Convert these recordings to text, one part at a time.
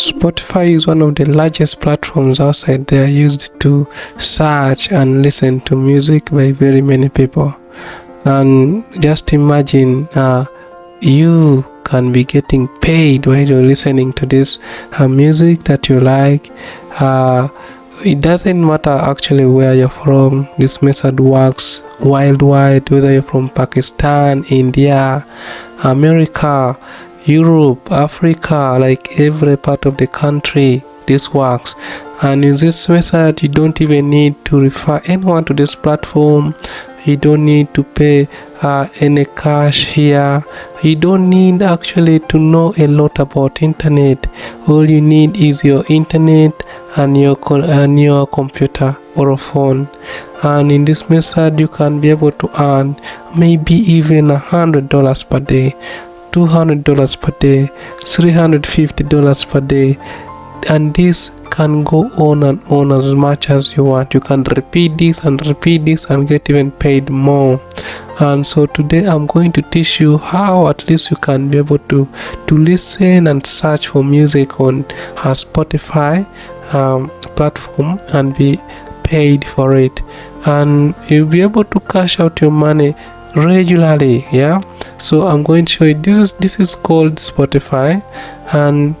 Spotify is one of the largest platforms outside there used to search and listen to music by very many people. And just imagine you can be getting paid while you're listening to this music that you like. It doesn't matter actually where you're from. This method works worldwide, whether you're from Pakistan, India, America, Europe, Africa, like every part of the country, this works. And in this method, you don't even need to refer anyone to this platform. You don't need to pay any cash here. You don't need actually to know a lot about internet. All you need is your internet and your computer or a phone. And in this method, you can be able to earn maybe even $100 per day, $200 per day, $350 per day, and this can go on and on as much as you want. You can repeat this and get even paid more. And so today I'm going to teach you how at least you can be able to listen and search for music on a Spotify platform and be paid for it, and you'll be able to cash out your money regularly. So I'm going to show you. This is called Spotify, and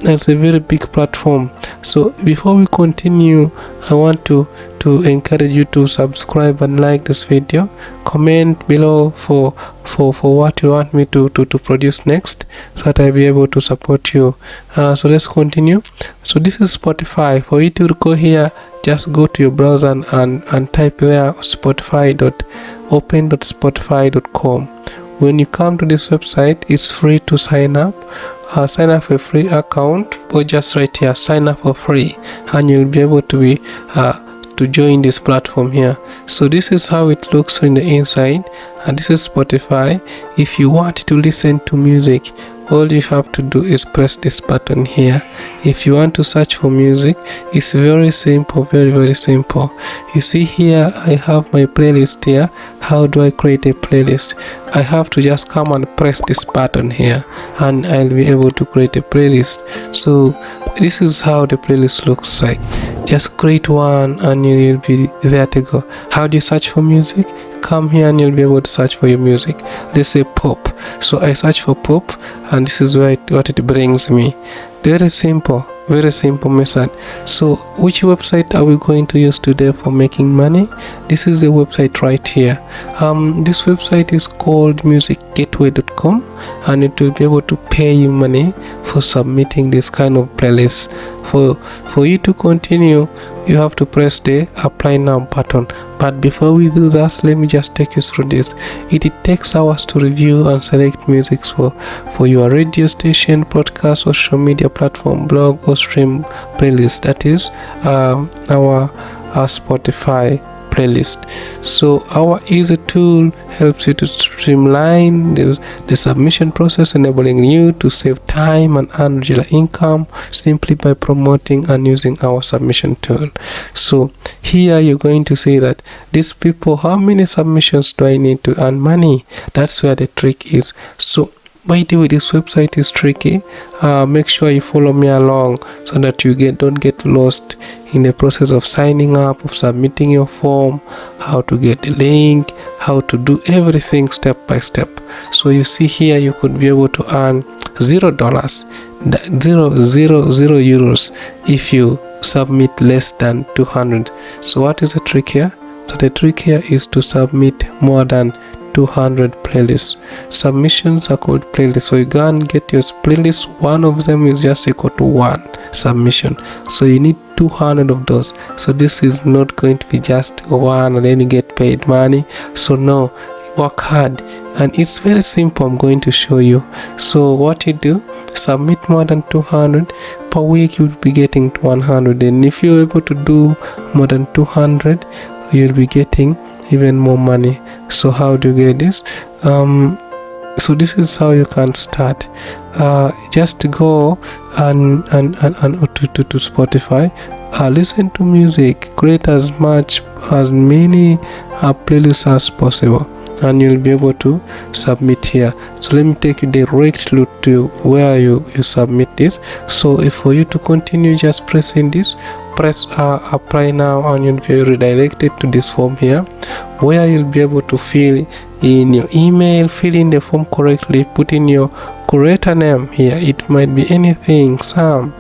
it's a very big platform. So before we continue, I want to encourage you to subscribe and like this video. Comment below for what you want me to produce next, so that I'll be able to support you. So let's continue. So this is Spotify. For you to go here, just go to your browser and type there open.spotify.com. When you come to this website, it's free to sign up. Sign up for a free account, or just right here, sign up for free, and you'll be able to be to join this platform here. So this is how it looks on the inside, and this is Spotify. If you want to listen to music, all you have to do is press this button here. If you want to search for music, it's very simple, very simple. You see here, I have my playlist here. How do I create a playlist? I have to just come and press this button here, and I'll be able to create a playlist. So this is how the playlist looks like. Just create one and you'll be there to go. How do you search for music? Come here and you'll be able to search for your music. Let's say pop. So I search for pop, and this is what it brings me. Very simple method. So which website are we going to use today for making money? This is the website right here. This website is called musicgateway.com, and it will be able to pay you money for submitting this kind of playlist. For you to continue, you have to press the apply now button. But before we do that, let me just take you through this. It takes hours to review and select music for your radio station, podcast, social media platform, blog, or stream playlist. That is our Spotify playlist. So our easy tool helps you to streamline the submission process, enabling you to save time and earn regular income simply by promoting and using our submission tool. So here you're going to see that these people, how many submissions do I need to earn money? That's where the trick is. So by the way, this website is tricky. Make sure you follow me along so that you don't get lost in the process of signing up, of submitting your form, how to get the link, how to do everything step by step. So you see here, you could be able to earn $0, €0 if you submit less than 200. So what is the trick here? So the trick here is to submit more than 200 playlists. Submissions are called playlists. So you go and get your playlist. One of them is just equal to one submission. So you need 200 of those. So this is not going to be just one and then you get paid money. So no, work hard, and it's very simple. I'm going to show you. So what you do, submit more than 200 per week, you'll be getting 100. And if you're able to do more than 200, you'll be getting even more money. So how do you get this? So this is how you can start. Just go and to Spotify, listen to music, create as many playlists as possible, and you'll be able to submit here. So let me take you directly to where you submit this. So if for you to continue just pressing this, press apply now, and you'll be redirected to this form here, where you'll be able to fill in your email, fill in the form correctly, put in your creator name here. It might be anything, Sam.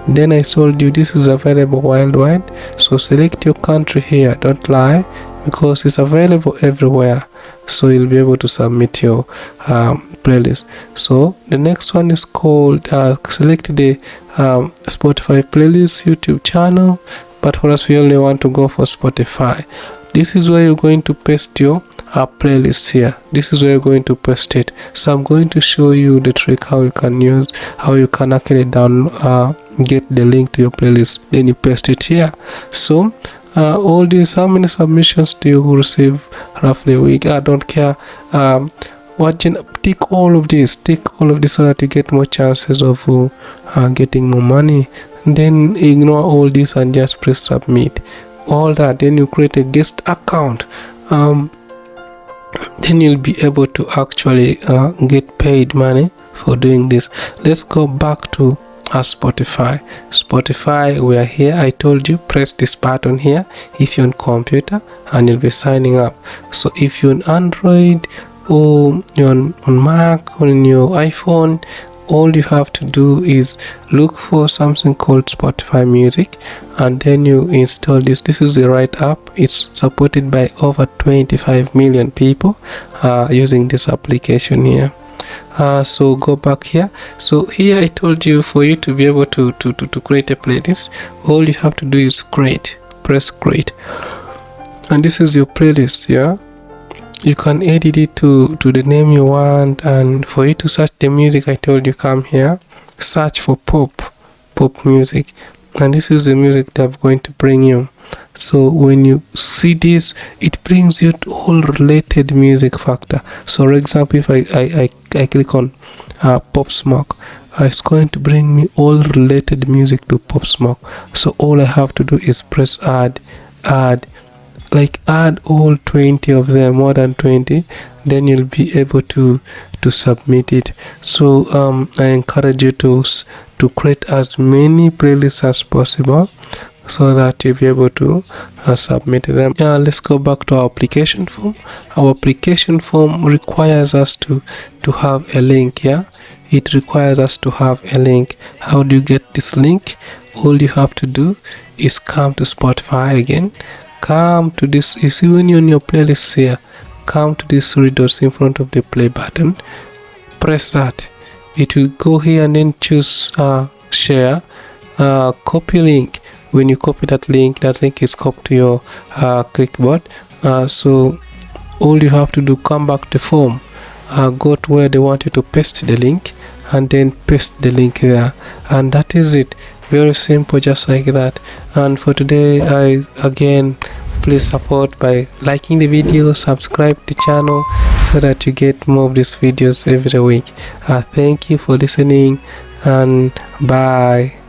Then I told you this is available worldwide, so select your country here, don't lie, because it's available everywhere. So you'll be able to submit your playlist. So the next one is called select the Spotify playlist YouTube channel, but for us we only want to go for Spotify. This is where you're going to paste your playlist here. This is where you're going to paste it. So I'm going to show you the trick how you can actually get the link to your playlist, then you paste it here. So all these, how many submissions do you receive roughly a week? I don't care. Tick all of this so that you get more chances of getting more money. Then ignore all this and just press submit. All that, then you create a guest account. Then you'll be able to actually get paid money for doing this. Let's go back to Spotify. We are here. I told you press this button here if you're on computer, and you'll be signing up. So if you're on Android or you're on Mac or on your iPhone, all you have to do is look for something called Spotify Music, and then you install this. This is the right app. It's supported by over 25 million people using this application here. So go back here. So here I told you for you to be able to create a playlist, all you have to do is press create, and this is your playlist. Yeah, you can edit it to the name you want, and for you to search the music, I told you come here, search for pop music, and this is the music that I'm going to bring you. So when you see this, it brings you to all related music factor. So for example, if I click on Pop Smoke, it's going to bring me all related music to Pop Smoke. So all I have to do is press add all 20 of them, more than 20, then you'll be able to submit it. So I encourage you to create as many playlists as possible, so that you'll be able to submit them. Let's go back to our application form. Our application form requires us to have a link here. It requires us to have a link. How do you get this link? All you have to do is come to Spotify again. Come to this. You see, when you're in your playlist here, come to these three dots in front of the play button. Press that. It will go here, and then choose share, copy link. When you copy that link is copied to your clipboard. So all you have to do, come back to form, go to where they want you to paste the link, and then paste the link there, and that is it. Very simple, just like that. And for today, please support by liking the video, subscribe to the channel, so that you get more of these videos every week. Thank you for listening, and bye.